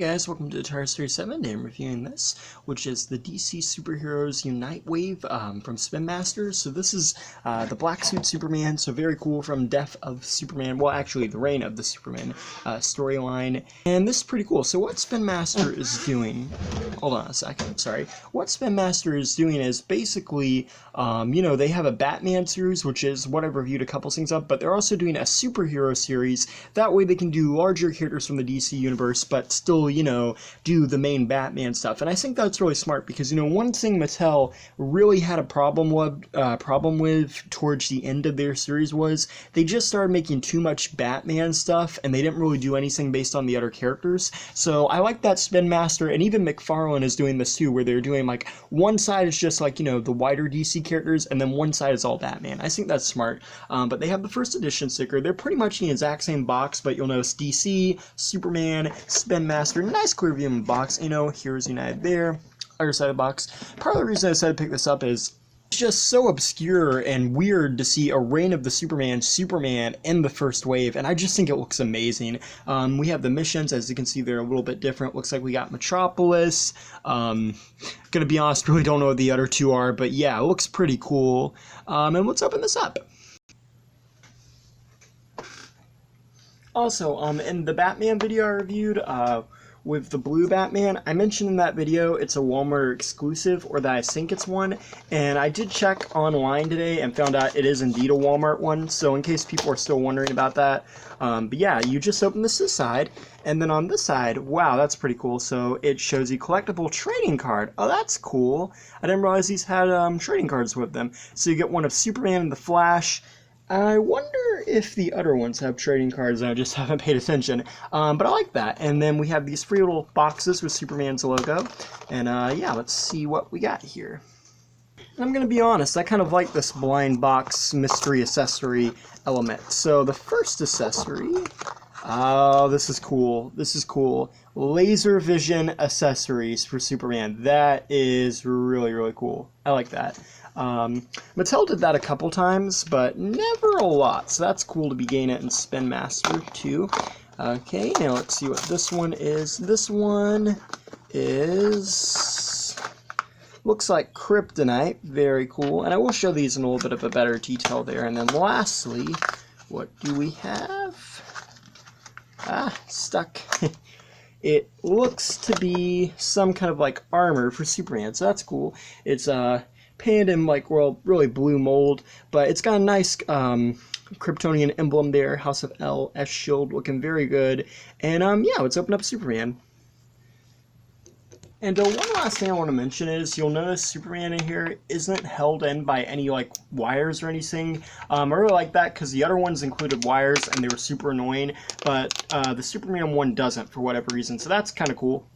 Guys, welcome to Tars 37. I'm reviewing this, which is the DC Superheroes Unite wave from Spinmaster. So this is the Black Suit Superman, so very cool, from Death of Superman, well actually the Reign of the Superman storyline. And this is pretty cool. So what Spinmaster is doing, hold on a second, sorry. What Spinmaster is doing is basically, you know, they have a Batman series, which is what I've reviewed a couple things of, but they're also doing a superhero series. That way they can do larger characters from the DC universe, but still, you know, do the main Batman stuff. And I think that's really smart because, you know, one thing Mattel really had a problem with towards the end of their series was they just started making too much Batman stuff and they didn't really do anything based on the other characters. So I like that Spinmaster, and even McFarlane is doing this too, where they're doing like one side is just like, you know, the wider DC characters, and then one side is all Batman. I think that's smart. But they have the first edition sticker. They're pretty much in the exact same box, but you'll notice DC, Superman, Spinmaster, nice clear view in the box. You know, Heroes United there, other side of the box. Part of the reason I decided to pick this up is it's just so obscure and weird to see a Reign of the Superman in the first wave, and I just think it looks amazing. We have the missions, as you can see, they're a little bit different. Looks like we got Metropolis. Gonna be honest, really don't know what the other two are, but yeah, it looks pretty cool. And let's open this up. Also, in the Batman video I reviewed, with the blue Batman, I mentioned in that video it's a Walmart exclusive, or that I think it's one, and I did check online today and found out it is indeed a Walmart one, so in case people are still wondering about that. But yeah, you just open this to the side, and then on this side, wow, that's pretty cool, so it shows you collectible trading card. Oh, that's cool. I didn't realize these had trading cards with them. So you get one of Superman and the Flash. I wonder if the other ones have trading cards and I just haven't paid attention, but I like that. And then we have these free little boxes with Superman's logo, and yeah, let's see what we got here. And I'm going to be honest, I kind of like this blind box mystery accessory element. So the first accessory, oh, this is cool, this is cool. Laser vision accessories for Superman. That is really, really cool. I like that. Mattel did that a couple times, but never a lot, so that's cool to be getting it in Spinmaster too. Okay, now let's see what this one is. This one is, looks like Kryptonite. Very cool, and I will show these in a little bit of a better detail there. And then lastly, what do we have? Ah, stuck. It looks to be some kind of like armor for Superman, so that's cool. It's painted in like, well, really blue mold, but it's got a nice Kryptonian emblem there, House of L, S shield, looking very good. And yeah, let's open up Superman. And one last thing I want to mention is, you'll notice Superman in here isn't held in by any like wires or anything. I really like that because the other ones included wires and they were super annoying, but the Superman one doesn't for whatever reason, so that's kind of cool.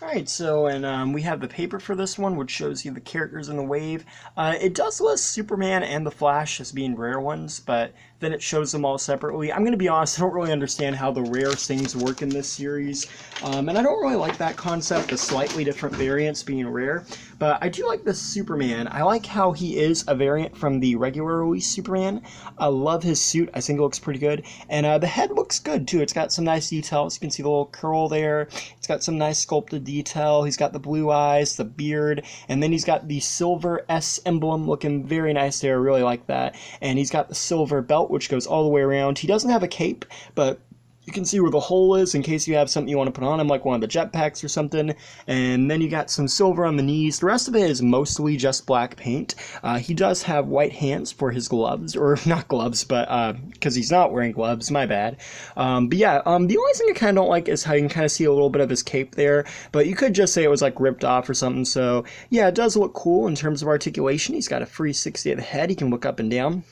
Alright, so, and we have the paper for this one, which shows you the characters in the wave. It does list Superman and the Flash as being rare ones, but then it shows them all separately. I'm going to be honest, I don't really understand how the rare things work in this series, and I don't really like that concept, the slightly different variants being rare, but I do like this Superman. I like how he is a variant from the regular release Superman. I love his suit, I think it looks pretty good, and the head looks good too. It's got some nice details. You can see the little curl there. It's got some nice sculpted detail. He's got the blue eyes, the beard, and then he's got the silver S emblem looking very nice there. I really like that. And he's got the silver belt, which goes all the way around. He doesn't have a cape, but you can see where the hole is in case you have something you want to put on him, like one of the jetpacks or something. And then you got some silver on the knees. The rest of it is mostly just black paint. He does have white hands for his gloves, or not gloves, but because he's not wearing gloves, my bad. But yeah, the only thing I kind of don't like is how you can kind of see a little bit of his cape there, but you could just say it was like ripped off or something. So yeah, it does look cool in terms of articulation. He's got a 360 at the head. He can look up and down.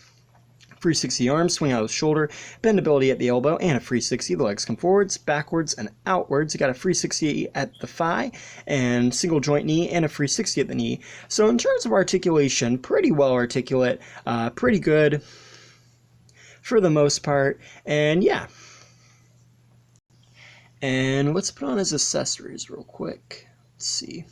360 arms, swing out of the shoulder, bendability at the elbow, and a 360. The legs come forwards, backwards, and outwards. You got a 360 at the thigh, and single joint knee, and a 360 at the knee. So in terms of articulation, pretty well articulate, pretty good for the most part, and yeah. And let's put on his accessories real quick. Let's see.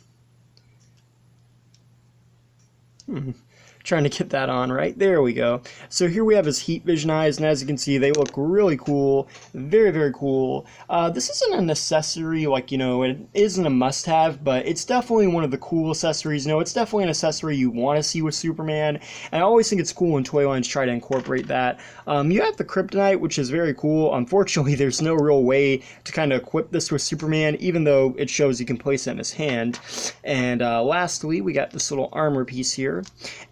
Trying to get that on right. There we go. So here we have his heat vision eyes, and as you can see, they look really cool. Very, very cool. This isn't a necessary, like, you know, it isn't a must-have, but it's definitely one of the cool accessories. You know, it's definitely an accessory you want to see with Superman, and I always think it's cool when toy lines try to incorporate that. You have the Kryptonite, which is very cool. Unfortunately, there's no real way to kind of equip this with Superman, even though it shows you can place it in his hand. And lastly, we got this little armor piece here.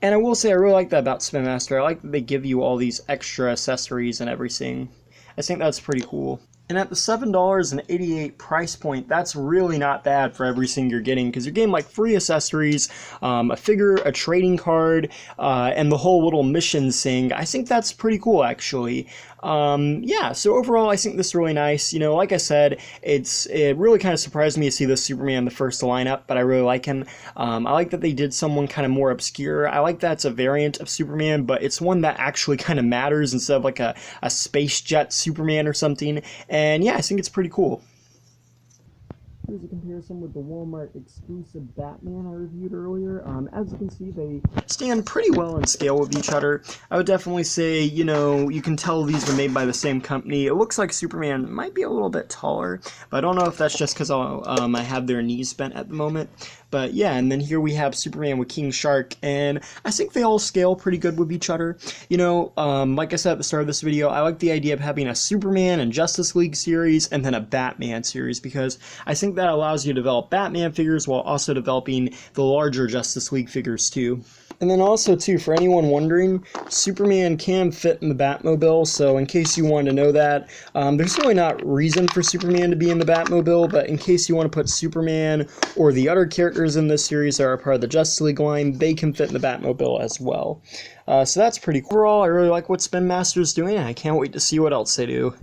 And I will say I really like that about Spinmaster. I like that they give you all these extra accessories and everything. I think that's pretty cool. And at the $7.88 price point, that's really not bad for everything you're getting, because you're getting like free accessories, a figure, a trading card, and the whole little missions thing. I think that's pretty cool, actually. Yeah, so overall, I think this is really nice. You know, like I said, it really kind of surprised me to see this Superman the first lineup, but I really like him. I like that they did someone kind of more obscure. I like that it's a variant of Superman, but it's one that actually kind of matters instead of like a space jet Superman or something. And yeah, I think it's pretty cool. Here's a comparison with the Walmart exclusive Batman I reviewed earlier. As you can see, they stand pretty well in scale with each other. I would definitely say, you know, you can tell these were made by the same company. It looks like Superman might be a little bit taller, but I don't know if that's just because I have their knees bent at the moment. But yeah, and then here we have Superman with King Shark, and I think they all scale pretty good with each other. You know, like I said at the start of this video, I like the idea of having a Superman and Justice League series and then a Batman series, because I think that allows you to develop Batman figures while also developing the larger Justice League figures too. And then also, too, for anyone wondering, Superman can fit in the Batmobile, so in case you wanted to know that, there's really not reason for Superman to be in the Batmobile, but in case you want to put Superman or the other characters in this series that are part of the Justice League line, they can fit in the Batmobile as well. So that's pretty cool. Overall, I really like what Spinmaster's doing, and I can't wait to see what else they do.